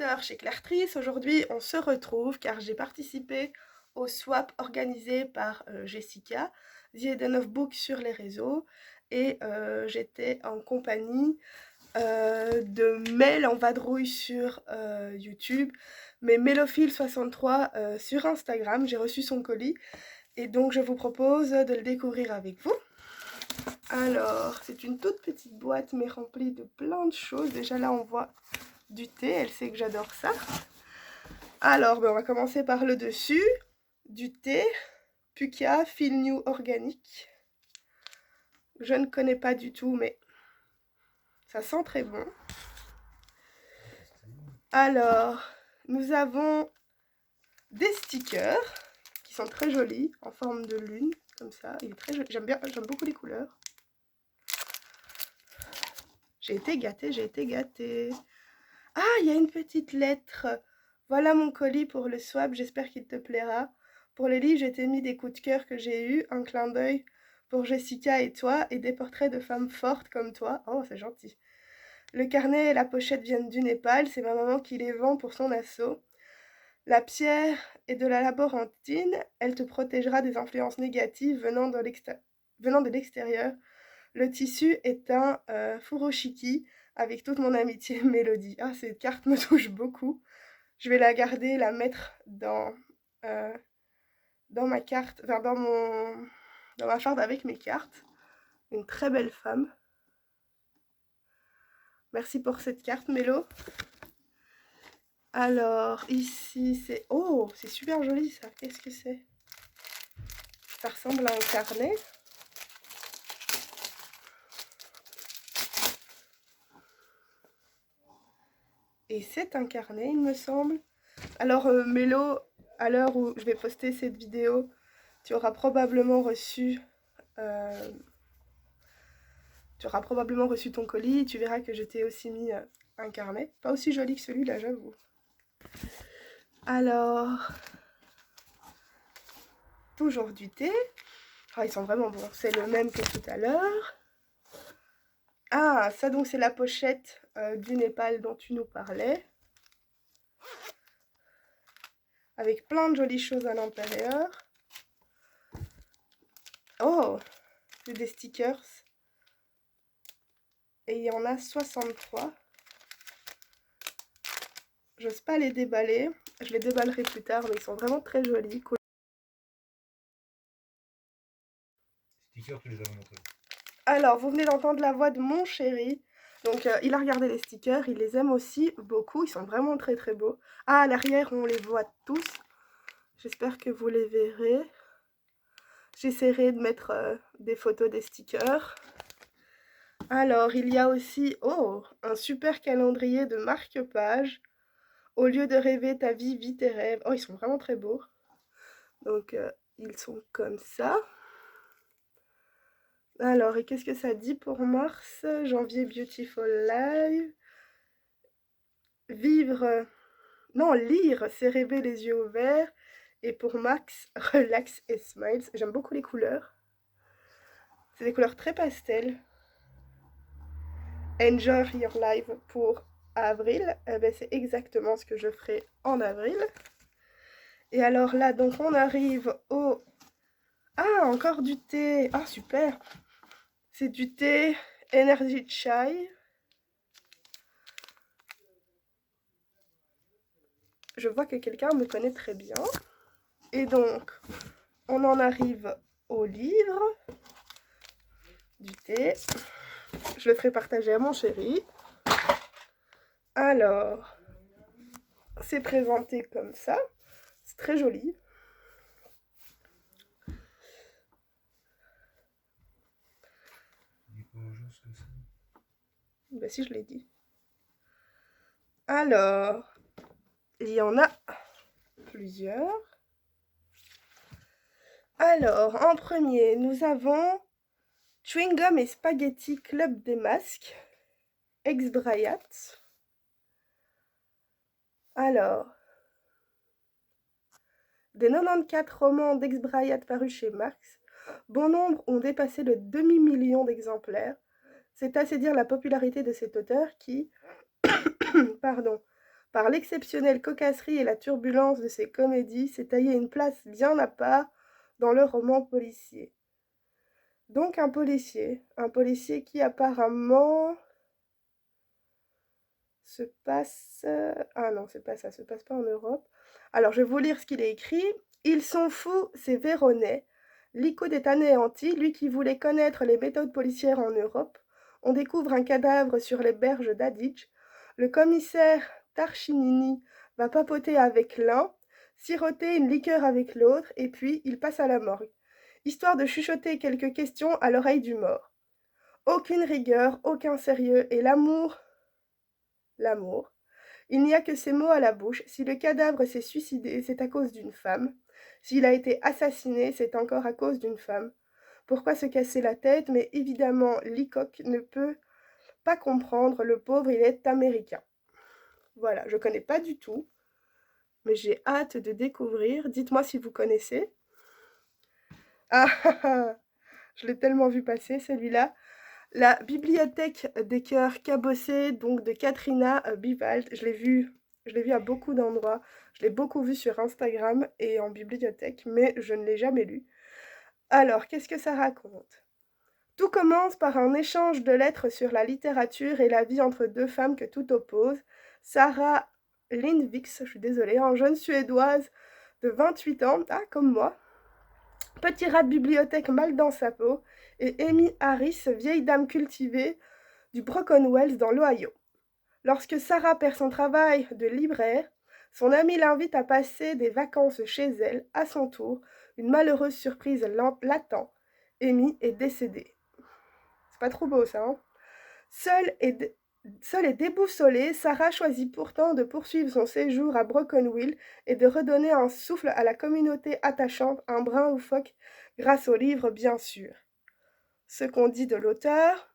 lecteurs chez Clartrice. Aujourd'hui, on se retrouve car j'ai participé au swap organisé par Jessica, The Eden of Book sur les réseaux, et j'étais en compagnie de Mel en vadrouille sur YouTube, mais Mélophile63 sur Instagram. J'ai reçu son colis et donc je vous propose de le découvrir avec vous. Alors, c'est une toute petite boîte mais remplie de plein de choses. Déjà là, on voit du thé, elle sait que j'adore ça. Alors, on va commencer par le dessus. Du thé, Puka, Feel New Organique. Je ne connais pas du tout, mais ça sent très bon. Alors, nous avons des stickers qui sont très jolis, en forme de lune, comme ça. Il est très joli. J'aime beaucoup les couleurs. J'ai été gâtée, j'ai été gâtée. Ah, il y a une petite lettre. Voilà mon colis pour le swap, j'espère qu'il te plaira. Pour les livres, j'ai t'ai mis des coups de cœur que j'ai eus, un clin d'œil pour Jessica et toi, et des portraits de femmes fortes comme toi. Oh, c'est gentil. Le carnet et la pochette viennent du Népal, c'est ma maman qui les vend pour son assaut. La pierre est de la laborantine, elle te protégera des influences négatives venant de l'extérieur. Le tissu est un furoshiki avec toute mon amitié Mélodie. Ah, cette carte me touche beaucoup. Je vais la garder, la mettre dans ma carte, enfin dans ma farde avec mes cartes. Une très belle femme. Merci pour cette carte, Mélo. Alors, ici, c'est... Oh, c'est super joli, ça. Qu'est-ce que c'est? Ça ressemble à un carnet. Et c'est un carnet, il me semble. Alors, Mélo, à l'heure où je vais poster cette vidéo, tu auras probablement reçu... ton colis. Tu verras que je t'ai aussi mis un carnet. Pas aussi joli que celui-là, j'avoue. Alors, toujours du thé. Ah, ils sont vraiment bons. C'est le même que tout à l'heure. Ah, ça donc c'est la pochette du Népal dont tu nous parlais. Avec plein de jolies choses à l'intérieur. Oh, c'est des stickers. Et il y en a 63. J'ose pas les déballer. Je les déballerai plus tard, mais ils sont vraiment très jolis. Cool. Stickers, tu les as montrés. Alors, vous venez d'entendre la voix de mon chéri. Donc, il a regardé les stickers, il les aime aussi beaucoup. Ils sont vraiment très très beaux. Ah, à l'arrière, on les voit tous. J'espère que vous les verrez. J'essaierai de mettre des photos des stickers. Alors, il y a aussi, oh, un super calendrier de marque-page. Au lieu de rêver ta vie, vis tes rêves. Oh, ils sont vraiment très beaux. Donc, ils sont comme ça. Alors, et qu'est-ce que ça dit pour mars? Janvier, Beautiful Life. Vivre, non, lire, c'est rêver les yeux ouverts. Et pour Max, relax et smiles. J'aime beaucoup les couleurs. C'est des couleurs très pastel. Enjoy your life pour avril. Eh ben, c'est exactement ce que je ferai en avril. Et alors là, donc on arrive au... Ah, encore du thé. Ah, super. C'est du thé Energy Chai. Je vois que quelqu'un me connaît très bien. Et donc, on en arrive au livre du thé. Je le ferai partager à mon chéri. Alors, c'est présenté comme ça. C'est très joli. Ben si, je l'ai dit. Alors, il y en a plusieurs. Alors, en premier, nous avons Chewing Gum et Spaghetti Club des Masques, ex-Brayat. Alors, des 94 romans d'ex-Brayat parus chez Marx, bon nombre ont dépassé le demi-million d'exemplaires. C'est assez dire la popularité de cet auteur qui, pardon, Par l'exceptionnelle cocasserie et la turbulence de ses comédies, s'est taillé une place bien à part dans le roman policier. Donc un policier qui apparemment se passe... Ah non, c'est pas ça, se passe pas en Europe. Alors je vais vous lire ce qu'il a écrit. Ils sont fous, ces Véronais. Likud est anéanti, lui qui voulait connaître les méthodes policières en Europe. On découvre un cadavre sur les berges d'Aditch. Le commissaire Tarchinini va papoter avec l'un, siroter une liqueur avec l'autre, et puis il passe à la morgue, histoire de chuchoter quelques questions à l'oreille du mort. Aucune rigueur, aucun sérieux, et l'amour... L'amour. Il n'y a que ces mots à la bouche. Si le cadavre s'est suicidé, c'est à cause d'une femme. S'il a été assassiné, c'est encore à cause d'une femme. Pourquoi se casser la tête? Mais évidemment, Leacock ne peut pas comprendre. Le pauvre, il est américain. Voilà, je connais pas du tout, mais j'ai hâte de découvrir. Dites-moi si vous connaissez. Ah, je l'ai tellement vu passer, celui-là. La bibliothèque des cœurs cabossés, donc de Katrina Bivald. Je l'ai vu à beaucoup d'endroits. Je l'ai beaucoup vu sur Instagram et en bibliothèque, mais je ne l'ai jamais lu. Alors, qu'est-ce que ça raconte? Tout commence par un échange de lettres sur la littérature et la vie entre deux femmes que tout oppose. Sarah Lindvix, je suis désolée, une jeune Suédoise de 28 ans, comme moi, petit rat de bibliothèque mal dans sa peau, et Amy Harris, vieille dame cultivée du Broken Wells dans l'Ohio. Lorsque Sarah perd son travail de libraire, son amie l'invite à passer des vacances chez elle. À son tour, une malheureuse surprise l'attend. Amy est décédée. C'est pas trop beau ça, hein? Seule et déboussolée, Sarah choisit pourtant de poursuivre son séjour à Brokenville et de redonner un souffle à la communauté attachante, un brin loufoque, grâce au livre bien sûr. Ce qu'on dit de l'auteur: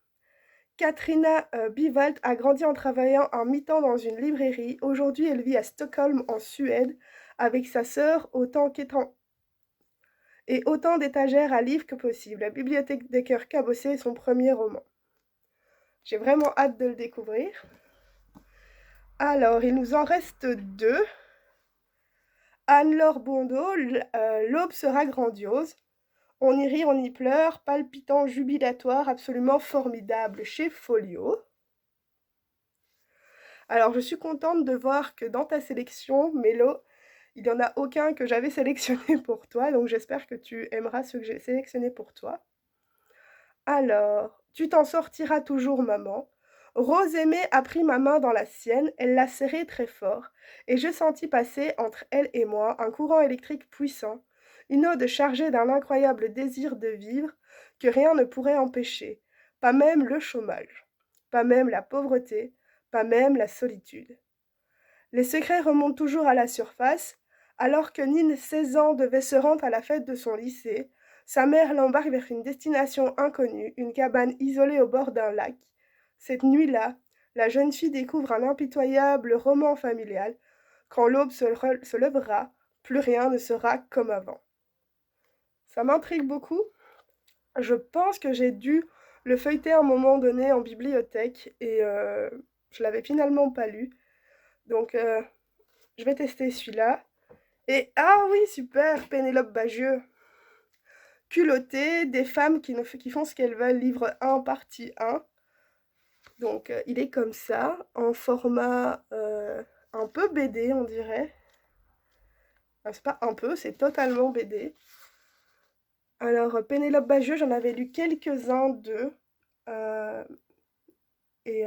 Katrina Bivald a grandi en travaillant en mi-temps dans une librairie. Aujourd'hui, elle vit à Stockholm, en Suède, avec sa sœur, autant d'étagères à livres que possible. La bibliothèque des cœurs cabossés est son premier roman. J'ai vraiment hâte de le découvrir. Alors, il nous en reste 2. Anne-Laure Bondeau, L'aube sera grandiose. On y rit, on y pleure, palpitant, jubilatoire, absolument formidable, chez Folio. Alors, je suis contente de voir que dans ta sélection, Mélo, il n'y en a aucun que j'avais sélectionné pour toi, donc j'espère que tu aimeras ceux que j'ai sélectionnés pour toi. Alors, tu t'en sortiras toujours, maman. Rose aimée a pris ma main dans la sienne, elle l'a serrée très fort, et je sentis passer entre elle et moi un courant électrique puissant, une ode chargée d'un incroyable désir de vivre que rien ne pourrait empêcher, pas même le chômage, pas même la pauvreté, pas même la solitude. Les secrets remontent toujours à la surface. Alors que Nine, 16 ans, devait se rendre à la fête de son lycée, sa mère l'embarque vers une destination inconnue, une cabane isolée au bord d'un lac. Cette nuit-là, la jeune fille découvre un impitoyable roman familial. Quand l'aube se lèvera, plus rien ne sera comme avant. Ça m'intrigue beaucoup. Je pense que j'ai dû le feuilleter à un moment donné en bibliothèque et je l'avais finalement pas lu. Donc, je vais tester celui-là. Et ah oui, super, Pénélope Bagieux. Culottée, des femmes qui font ce qu'elles veulent, livre 1, partie 1. Donc, il est comme ça, en format un peu BD, on dirait. Enfin, c'est pas un peu, c'est totalement BD. Alors, Pénélope Bagieux, j'en avais lu quelques-uns d'eux. Et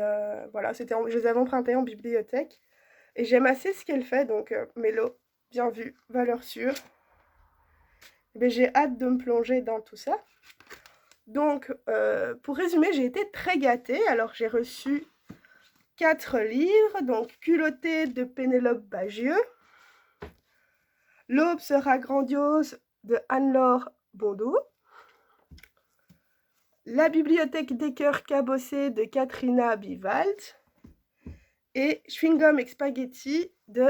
voilà, je les avais empruntés en bibliothèque. Et j'aime assez ce qu'elle fait, donc Mélo, bien vu, valeur sûre. Mais j'ai hâte de me plonger dans tout ça. Donc, pour résumer, j'ai été très gâtée. Alors, j'ai reçu 4 livres. Donc, Culottée de Pénélope Bagieux, L'aube sera grandiose de Anne-Laure Bondeau, La bibliothèque des cœurs cabossés de Katrina Bivald et Chewing Gum et Spaghetti de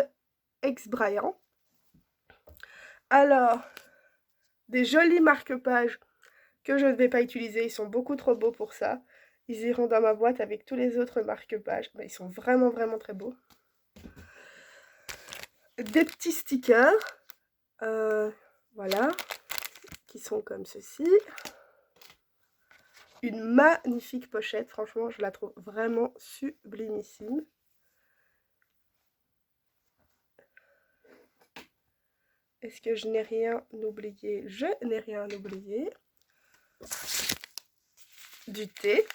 Ex Bryant. Alors, des jolis marque-pages que je ne vais pas utiliser, ils sont beaucoup trop beaux pour ça. Ils iront dans ma boîte avec tous les autres marque-pages. Mais ils sont vraiment, vraiment très beaux. des petits stickers, voilà, qui sont comme ceci. Une magnifique pochette, franchement je la trouve vraiment sublimissime. Est-ce que je n'ai rien oublié? Je n'ai rien oublié. Du thé,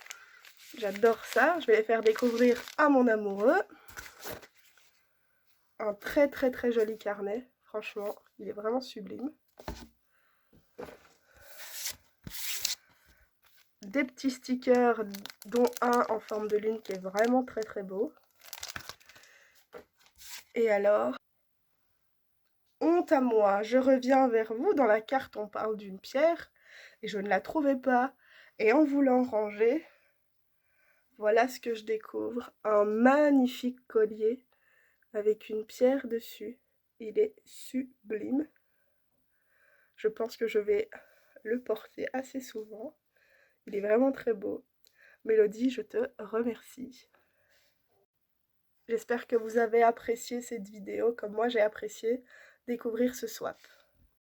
j'adore ça, je vais les faire découvrir à mon amoureux. Un très joli carnet, franchement, il est vraiment sublime. Des petits stickers, dont un en forme de lune qui est vraiment très beau. Et alors, honte à moi, je reviens vers vous. Dans la carte, on parle d'une pierre et je ne la trouvais pas. Et en voulant ranger, voilà ce que je découvre. Un magnifique collier avec une pierre dessus. Il est sublime. Je pense que je vais le porter assez souvent. Il est vraiment très beau. Mélodie, je te remercie. J'espère que vous avez apprécié cette vidéo comme moi j'ai apprécié découvrir ce swap.